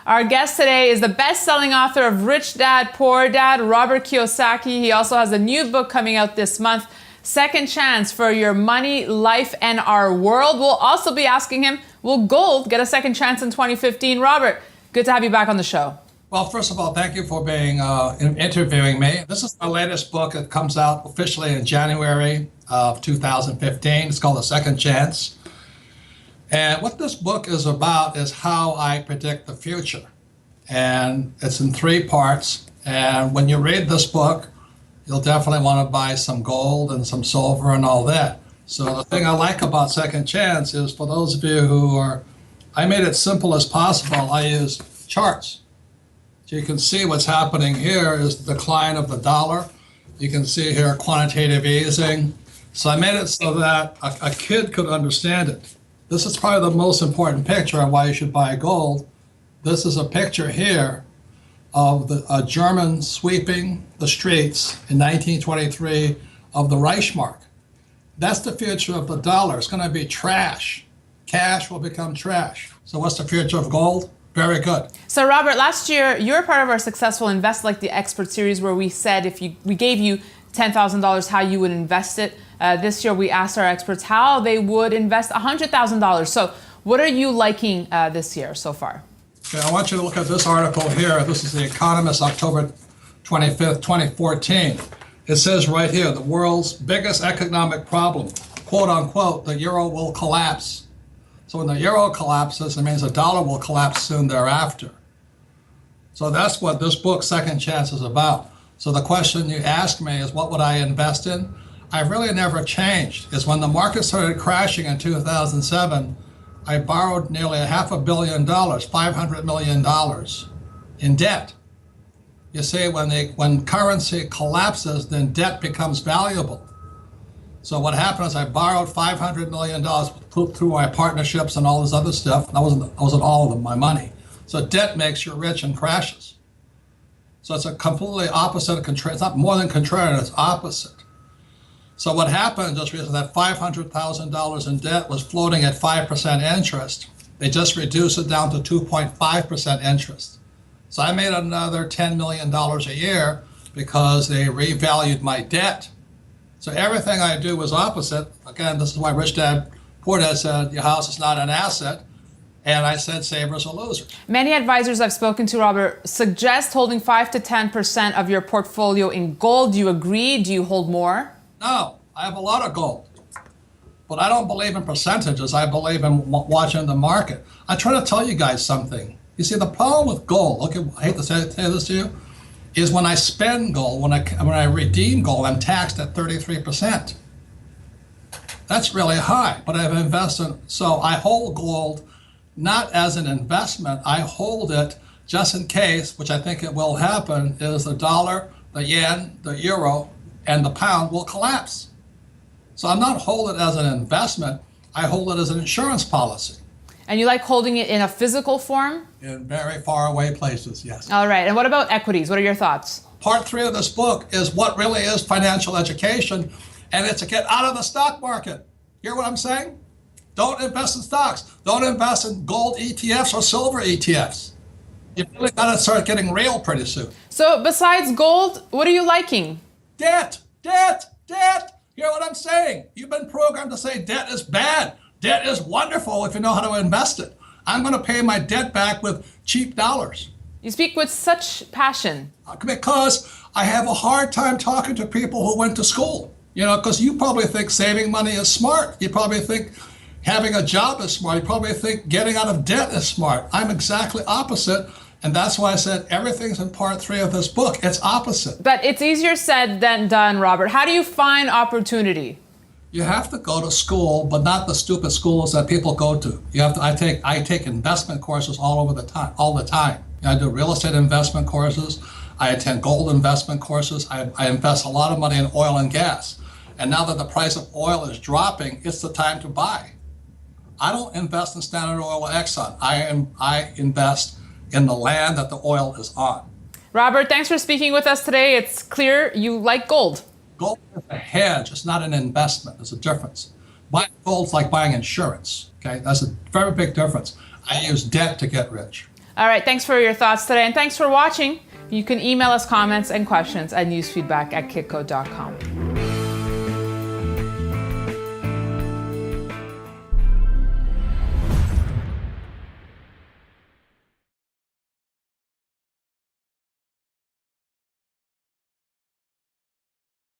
Our guest today is the best-selling author of Rich Dad, Poor Dad, Robert Kiyosaki. He also has a new book coming out this month, Second Chance for Your Money, Life, and Our World. We'll also be asking him, will gold get a second chance in 2015? Robert, good to have you back on the show. Well, first of all, thank you for being interviewing me. This is my latest book. It comes out officially in January of 2015. It's called The Second Chance. And what this book is about is how I predict the future. And it's in 3 parts. And when you read this book, you'll definitely want to buy some gold and some silver and all that. So the thing I like about Second Chance is for those of you who are, I made it simple as possible. I use charts. So you can see what's happening here is the decline of the dollar. You can see here quantitative easing. So I made it so that a kid could understand it. This is probably the most important picture of why you should buy gold. This is a picture here of a German sweeping the streets in 1923 of the Reichsmark. That's the future of the dollar. It's going to be trash. Cash will become trash. So what's the future of gold? Very good. So Robert, last year you were part of our successful Invest Like the Expert series where we said we gave you $10,000 how you would invest it. This year we asked our experts how they would invest $100,000. So what are you liking this year so far? Okay, I want you to look at this article here. This is The Economist, October 25th, 2014. It says right here, the world's biggest economic problem, quote unquote, the euro will collapse. So when the euro collapses, it means the dollar will collapse soon thereafter. So that's what this book, Second Chance, is about. So the question you asked me is, what would I invest in? I've really never changed. Is when the market started crashing in 2007, I borrowed nearly $500 million, $500 million in debt. You see, when currency collapses, then debt becomes valuable. So what happened is I borrowed $500 million through my partnerships and all this other stuff. That wasn't all of my money. So debt makes you rich and crashes. So it's a completely opposite. It's not more than contrarian, it's opposite. So what happened just recently, that $500,000 in debt was floating at 5% interest. They just reduced it down to 2.5% interest. So I made another $10 million a year because they revalued my debt. So everything I do is opposite. Again, this is why Rich Dad, Poor Dad said, your house is not an asset. And I said, savers are losers. Many advisors I've spoken to, Robert, suggest holding 5 to 10% of your portfolio in gold. Do you agree? Do you hold more? No, I have a lot of gold. But I don't believe in percentages. I believe in watching the market. I try to tell you guys something. You see, the problem with gold, okay, I hate to say this to you, is when I spend gold, when I redeem gold, I'm taxed at 33%. That's really high, but I've invested. So I hold gold not as an investment. I hold it just in case, which I think it will happen, is the dollar, the yen, the euro, and the pound will collapse. So I'm not holding it as an investment. I hold it as an insurance policy. And you like holding it in a physical form? In very far away places, yes. All right. And what about equities? What are your thoughts? Part 3 of this book is what really is financial education, and it's to get out of the stock market. Hear what I'm saying? Don't invest in stocks. Don't invest in gold ETFs or silver ETFs. You really got to start getting real pretty soon. So besides gold, what are you liking? Debt, debt, debt. Hear what I'm saying? You've been programmed to say debt is bad. Debt is wonderful if you know how to invest it. I'm going to pay my debt back with cheap dollars. You speak with such passion. Because I have a hard time talking to people who went to school. You know, because you probably think saving money is smart. You probably think having a job is smart. You probably think getting out of debt is smart. I'm exactly opposite. And that's why I said everything's in part 3 of this book. It's opposite. But it's easier said than done, Robert. How do you find opportunity? You have to go to school, but not the stupid schools that people go to. You have to. I take investment courses all the time. I do real estate investment courses. I attend gold investment courses. I invest a lot of money in oil and gas. And now that the price of oil is dropping, it's the time to buy. I don't invest in Standard Oil or Exxon. I invest in the land that the oil is on. Robert, thanks for speaking with us today. It's clear you like gold. Gold is a hedge. It's not an investment. There's a difference. Buying gold's like buying insurance. Okay, that's a very big difference. I use debt to get rich. All right, thanks for your thoughts today, and thanks for watching. You can email us comments and questions at newsfeedback@kitco.com.